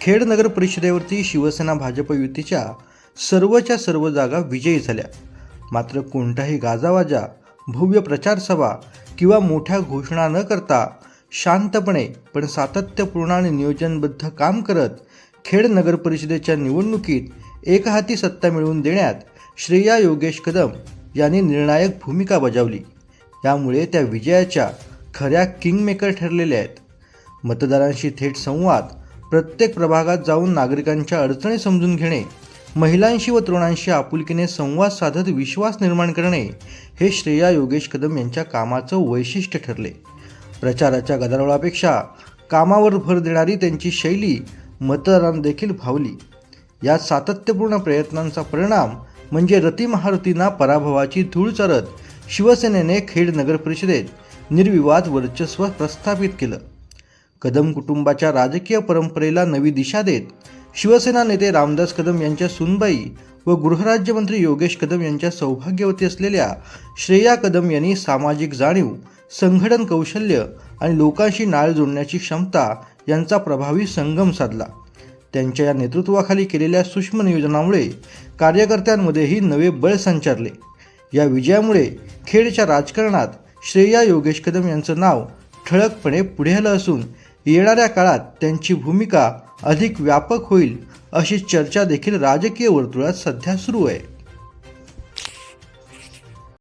खेड नगर परिषदेवरती शिवसेना भाजप युतीच्या सर्वच्या सर्व जागा विजयी झाल्या। मात्र कोणताही गाजावाजा, भव्य प्रचार सभा किंवा मोठ्या घोषणा न करता शांतपणे पण सातत्यपूर्ण आणि नियोजनबद्ध काम करत खेड नगर परिषदेच्या निवडणुकीत एकहाती सत्ता मिळवून देण्यात श्रेया योगेश कदम यांनी निर्णायक भूमिका बजावली। यामुळे त्या विजयाच्या खऱ्या किंगमेकर ठरलेल्या आहेत। मतदारांशी थेट संवाद, प्रत्येक प्रभागात जाऊन नागरिकांच्या अडचणी समजून घेणे, महिलांशी व तरुणांशी आपुलकीने संवाद साधत विश्वास निर्माण करणे हे श्रेया योगेश कदम यांच्या कामाचं वैशिष्ट्य ठरले। प्रचाराच्या गदारोळापेक्षा कामावर भर देणारी त्यांची शैली मतदारांना देखील भावली। या सातत्यपूर्ण प्रयत्नांचा परिणाम म्हणजे रती महारतींना पराभवाची धूळ चारत शिवसेनेने खेड नगर परिषदेत निर्विवाद वर्चस्व प्रस्थापित केलं। कदम कुटुंबाच्या राजकीय परंपरेला नवी दिशा देत शिवसेना नेते रामदास कदम यांच्या सुनबाई व गृहराज्यमंत्री योगेश कदम यांच्या सौभाग्यवती असलेल्या श्रेया कदम यांनी सामाजिक जाणीव, संघटन कौशल्य आणि लोकांशी नाळ जोडण्याची क्षमता यांचा प्रभावी संगम साधला। त्यांच्या या नेतृत्वाखाली केलेल्या सूक्ष्म नियोजनामुळे कार्यकर्त्यांमध्येही नवे बळ संचारले। या विजयामुळे खेडच्या राजकारणात श्रेया योगेश कदम यांचं नाव ठळकपणे पुढे आलं असून येणाऱ्या काळात त्यांची भूमिका अधिक व्यापक होईल अशी चर्चा देखील राजकीय वर्तुळात सध्या सुरू आहे।